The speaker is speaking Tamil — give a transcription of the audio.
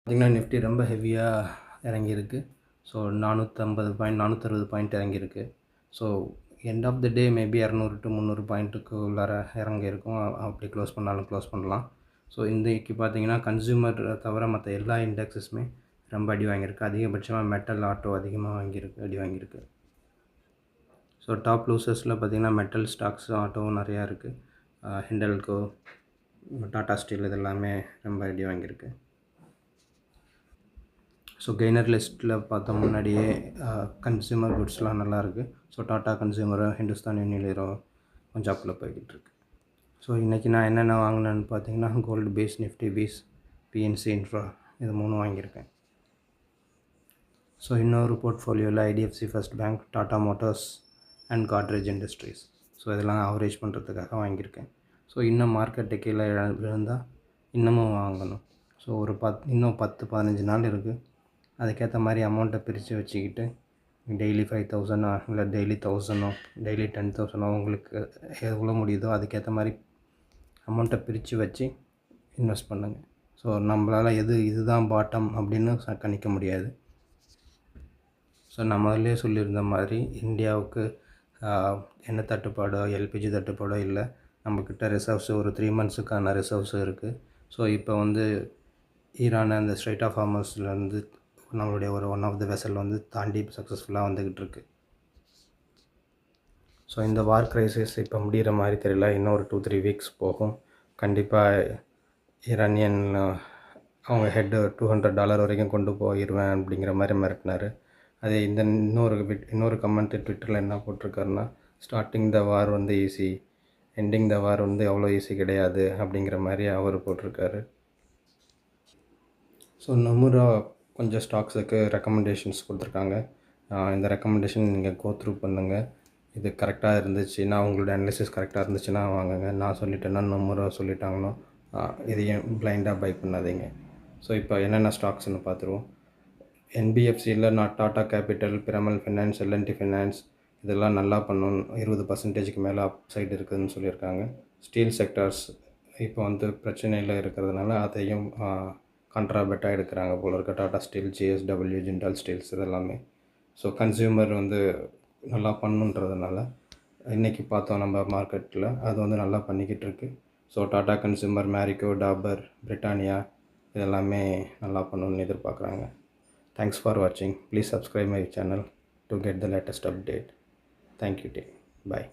பார்த்திங்கன்னா நிஃப்டி ரொம்ப ஹெவியாக இறங்கியிருக்கு. ஸோ 450 பாயிண்ட் 460 பாயிண்ட் இறங்கியிருக்கு. So end of the day maybe 200 to 300 பாயிண்ட்டுக்கு உள்ளார இறங்கியிருக்கும். அப்படி க்ளோஸ் பண்ணாலும் க்ளோஸ் பண்ணலாம். ஸோ இன்றைக்கி பார்த்திங்கன்னா கன்சூமர் தவிர மற்ற எல்லா இண்டெக்ஸஸுமே ரொம்ப அடி வாங்கியிருக்கு. அதிகபட்சமாக மெட்டல், ஆட்டோ அதிகமாக அடி வாங்கியிருக்கு. ஸோ டாப் லூசர்ஸில் பார்த்திங்கன்னா மெட்டல் ஸ்டாக்ஸ், ஆட்டோவும் நிறையா இருக்குது. ஹிண்டல்கோ, டாடா ஸ்டீல் இது எல்லாமே ரொம்ப அடி வாங்கியிருக்கு. ஸோ கெய்னர் லிஸ்ட்டில் பார்த்தோம் முன்னாடியே கன்சியூமர் குட்ஸ்லாம் நல்லாயிருக்கு. ஸோ டாட்டா கன்சியூமரோ, ஹிந்துஸ்தான் யூனிலீவரோ கொஞ்சம் அப்பில் போய்கிட்டு இருக்கு. ஸோ இன்றைக்கி நான் என்னென்ன வாங்கினேன்னு பார்த்தீங்கன்னா gold BeES, Nifty BeES, PNC Infra இது 3 வாங்கியிருக்கேன். ஸோ இன்னொரு போர்ட்ஃபோலியோவில் IDFC first bank, Tata motors and Godrej industries. So இதெல்லாம் ஆவரேஜ் பண்ணுறதுக்காக வாங்கியிருக்கேன். ஸோ இன்னும் மார்க்கெட்டு கீழே விழுந்தால் இன்னமும் வாங்கணும். ஸோ இன்னும் 10-15 நாள் இருக்குது. அதுக்கேற்ற மாதிரி அமௌண்ட்டை பிரித்து வச்சுக்கிட்டு டெய்லி 5000 இல்லை டெய்லி 1000 டெய்லி 10,000 உங்களுக்கு எவ்வளோ முடியுதோ அதுக்கேற்ற மாதிரி அமௌண்ட்டை பிரித்து வச்சு இன்வெஸ்ட் பண்ணுங்கள். ஸோ நம்மளால் இதுதான் பாட்டம் அப்படின்னு கணிக்க முடியாது. ஸோ நான் முதல்லே சொல்லியிருந்த மாதிரி இந்தியாவுக்கு எண்ணெய் தட்டுப்பாடோ எல்பிஜி தட்டுப்பாடோ இல்லை. நம்மக்கிட்ட ரிசர்வ்ஸ் ஒரு 3 monthsக்கான ரிசர்வ்ஸ் இருக்குது. ஸோ இப்போ ஈரான் அந்த ஸ்ட்ரைட் ஆஃப் ஹார்மஸ்லேருந்து நம்மளுடைய ஒன் ஆஃப் த வெசல் தாண்டி சக்ஸஸ்ஃபுல்லாக வந்துக்கிட்டு இருக்கு. ஸோ இந்த வார் க்ரைசிஸ் இப்போ முடிகிற மாதிரி தெரியல. இன்னும் ஒரு 2-3 வீக்ஸ் போகும். கண்டிப்பாக ஈரானியன் அவங்க ஹெட்டு $200 வரைக்கும் கொண்டு போயிடுவேன் அப்படிங்கிற மாதிரி மிரட்டினார். அது இன்னொரு கமெண்ட் ட்விட்டரில் என்ன போட்டிருக்காருன்னா, starting the war easy, ending the war அவ்வளோ ஈஸி கிடையாது அப்படிங்கிற மாதிரி அவர் போட்டிருக்காரு. ஸோ நொமுரா கொஞ்சம் ஸ்டாக்ஸுக்கு ரெக்கமெண்டேஷன்ஸ் கொடுத்துருக்காங்க. இந்த ரெக்கமெண்டேஷன் நீங்கள் கோத்ரூ பண்ணுங்கள். இது கரெக்டாக இருந்துச்சுன்னா, உங்களோட அனாலிசிஸ் கரெக்டாக இருந்துச்சுன்னா வாங்குங்க. நான் சொல்லிட்டேன்னா நொமுரா சொல்லிட்டாங்கன்னா இதையும் பிளைண்டாக பை பண்ணாதீங்க. ஸோ இப்போ என்னென்ன ஸ்டாக்ஸ்னு பார்த்துருவோம். என்பிஎஃப்சியில் நான் Tata Capital, Piramal Finance, L and T Finance இதெல்லாம் நல்லா பண்ணணும். 20% மேலே அப் சைடு இருக்குதுன்னு சொல்லியிருக்காங்க. ஸ்டீல் செக்டார்ஸ் இப்போ பிரச்சனையில் இருக்கிறதுனால அதையும் கான்ட்ராபெட்டாக எடுக்கிறாங்க போல இருக்க. Tata steel, JSW, Jindal Steeles இதெல்லாமே. ஸோ கன்சியூமர் நல்லா பண்ணுன்றதுனால இன்றைக்கி பார்த்தோம் நம்ம மார்க்கெட்டில் அது நல்லா பண்ணிக்கிட்டு இருக்கு. So Tata consumer, Marico, Dabur, Britannia இதெல்லாமே நல்லா பண்ணணுன்னு எதிர்பார்க்குறாங்க. தேங்க்ஸ் ஃபார் வாட்சிங். Please subscribe my channel to get the latest update. Thank you. Bye.